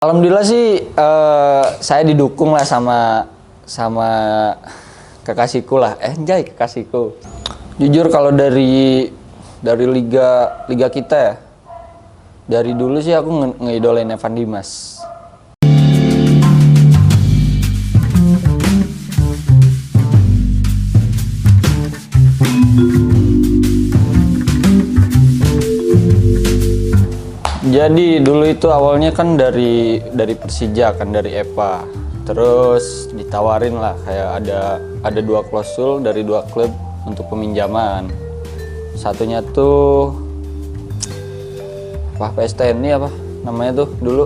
Alhamdulillah sih saya didukung lah sama kekasihku lah. Anjay, kekasihku. Jujur kalau dari liga kita ya. Dari dulu sih aku ngeidolain Evan Dimas. Jadi dulu itu awalnya kan dari Persija kan, dari EPA. Terus ditawarin lah kayak ada dua klausul dari dua klub untuk peminjaman. Satunya tuh PSTNI apa namanya tuh dulu,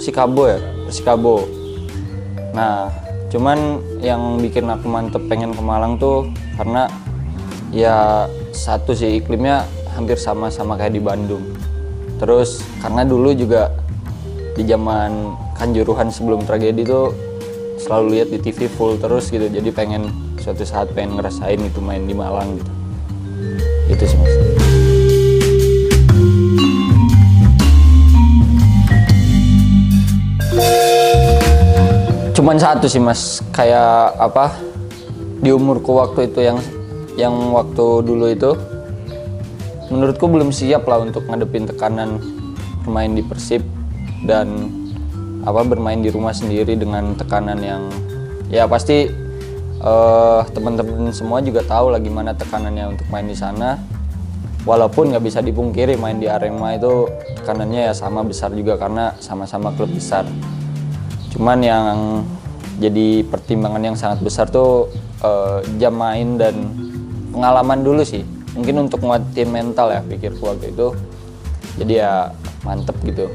Persikabo. Nah, cuman yang bikin aku mantep pengen ke Malang tuh karena ya satu sih iklimnya hampir sama kayak di Bandung. Terus karena dulu juga di zaman Kanjuruhan sebelum tragedi tuh selalu lihat di TV full terus gitu, jadi pengen suatu saat pengen ngerasain itu main di Malang gitu. Itu sih mas. Cuman satu sih mas, kayak apa di umurku waktu itu yang waktu dulu itu menurutku belum siap lah untuk ngadepin tekanan bermain di Persib dan bermain di rumah sendiri dengan tekanan yang ya pasti teman-teman semua juga tahu lah gimana tekanannya untuk main di sana. Walaupun nggak bisa dipungkiri main di Arema itu tekanannya ya sama besar juga karena sama-sama klub besar. Cuman yang jadi pertimbangan yang sangat besar tuh jam main dan pengalaman dulu sih. Mungkin untuk nguatin mental ya pikirku waktu itu. Jadi ya mantep gitu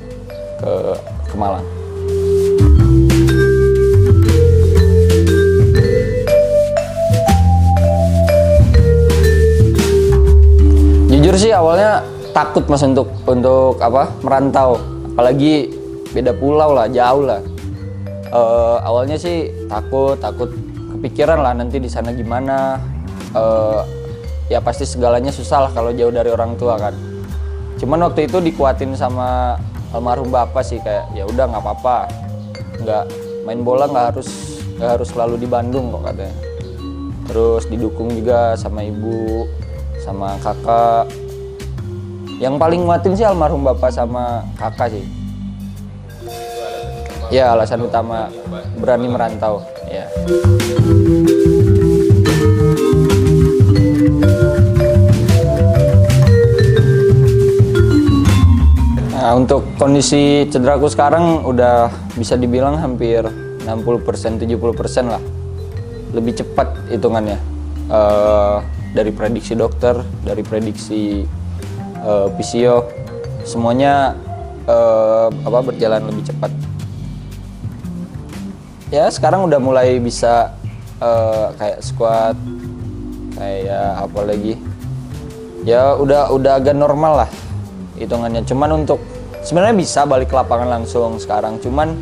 ke Malang. Jujur sih awalnya takut mas untuk merantau, apalagi beda pulau lah, jauh lah. Awalnya sih takut kepikiran lah nanti di sana gimana. Ya pasti segalanya susah lah kalau jauh dari orang tua kan. Cuman waktu itu dikuatin sama almarhum bapak sih, kayak ya udah nggak apa-apa, nggak main bola nggak harus selalu di Bandung kok katanya. Terus didukung juga sama ibu sama kakak. Yang paling nguatin sih almarhum bapak sama kakak sih. Ya alasan utama berani merantau ya. Nah, untuk kondisi cederaku sekarang udah bisa dibilang hampir 60%, 70% lah. Lebih cepat hitungannya. Dari prediksi dokter, dari prediksi fisio, semuanya berjalan lebih cepat. Ya, sekarang udah mulai bisa kayak squat, kayak apa lagi. Ya udah agak normal lah hitungannya. Cuman untuk sebenarnya bisa balik ke lapangan langsung sekarang, cuman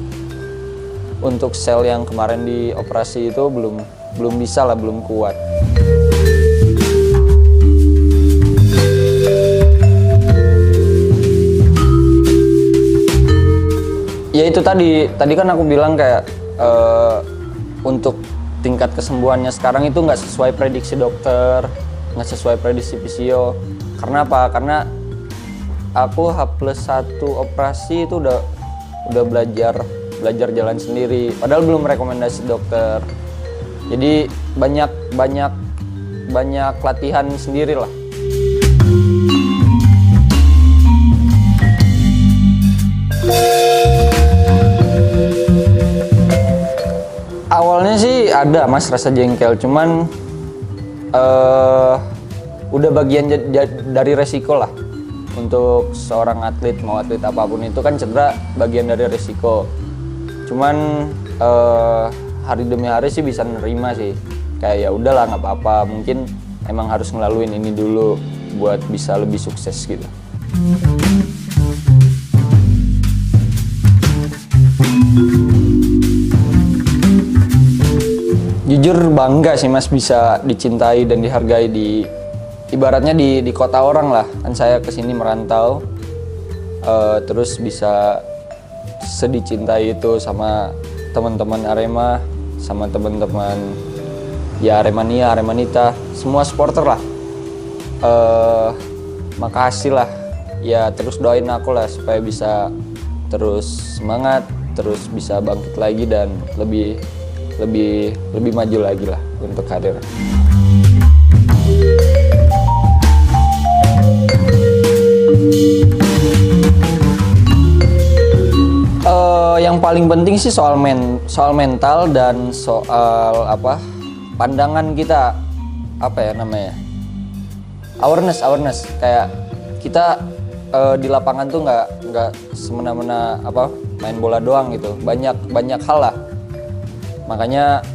untuk sel yang kemarin di operasi itu belum bisa lah, belum kuat. Ya itu tadi kan aku bilang kayak untuk tingkat kesembuhannya sekarang itu nggak sesuai prediksi dokter, nggak sesuai prediksi fisio. Karena apa? Karena aku H+1 operasi itu udah belajar jalan sendiri, padahal belum rekomendasi dokter. Jadi banyak latihan sendiri lah. Awalnya sih ada mas rasa jengkel, cuman udah bagian dari resiko lah. Untuk seorang atlet, mau atlet apapun itu kan cedera bagian dari resiko. Cuman hari demi hari sih bisa nerima sih. Kayak ya udahlah nggak apa-apa, mungkin emang harus ngelaluin ini dulu buat bisa lebih sukses gitu. Jujur bangga sih mas bisa dicintai dan dihargai ibaratnya di kota orang lah. Kan saya kesini merantau, terus bisa sedicintai itu sama teman-teman Arema, sama teman-teman ya Aremania, Aremanita, semua supporter lah. Makasih lah, ya terus doain aku lah supaya bisa terus semangat, terus bisa bangkit lagi dan lebih maju lagi lah untuk karir. Yang paling penting sih soal mental dan soal pandangan kita, awareness kayak kita di lapangan tuh nggak semena-mena main bola doang gitu, banyak hal lah. Makanya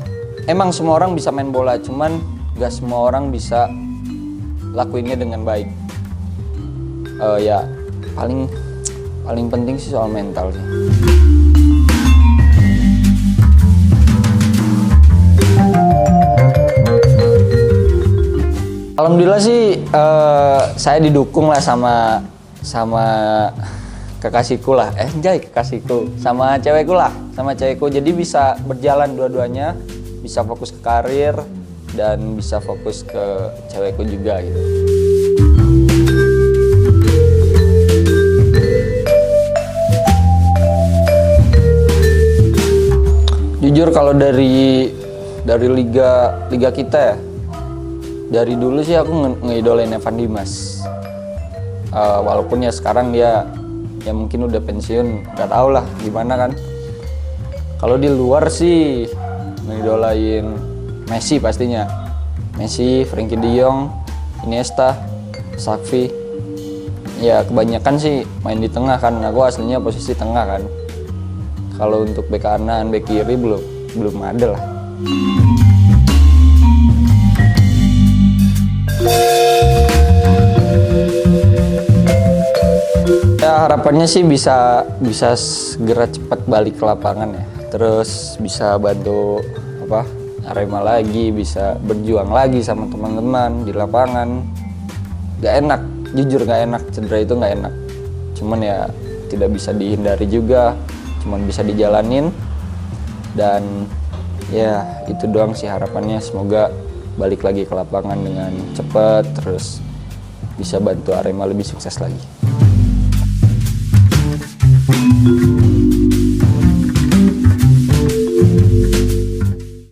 emang semua orang bisa main bola, cuman nggak semua orang bisa lakuinnya dengan baik. Ya paling penting sih soal mental sih. Alhamdulillah sih saya didukung lah sama kekasihku lah, kekasihku sama cewekku, jadi bisa berjalan dua-duanya, bisa fokus ke karir dan bisa fokus ke cewekku juga gitu. Jujur kalau dari liga kita ya, dari dulu sih aku ngeidolain Evan Dimas. Walaupun ya sekarang dia ya mungkin udah pensiun, nggak tahu lah gimana kan. Kalau di luar sih ngidolain Messi pastinya. Messi, Frenkie de Jong, Iniesta, Xavi. Ya kebanyakan sih main di tengah kan. Aku aslinya posisi tengah kan. Kalau untuk bek kanan, bek kiri belum ada lah. Ya harapannya sih bisa segera cepat balik ke lapangan ya. Terus bisa bantu Arema lagi, bisa berjuang lagi sama teman-teman di lapangan. Gak enak, jujur gak enak, cedera itu gak enak. Cuman ya tidak bisa dihindari juga, cuman bisa dijalanin. Dan ya itu doang sih harapannya, semoga balik lagi ke lapangan dengan cepat, terus bisa bantu Arema lebih sukses lagi.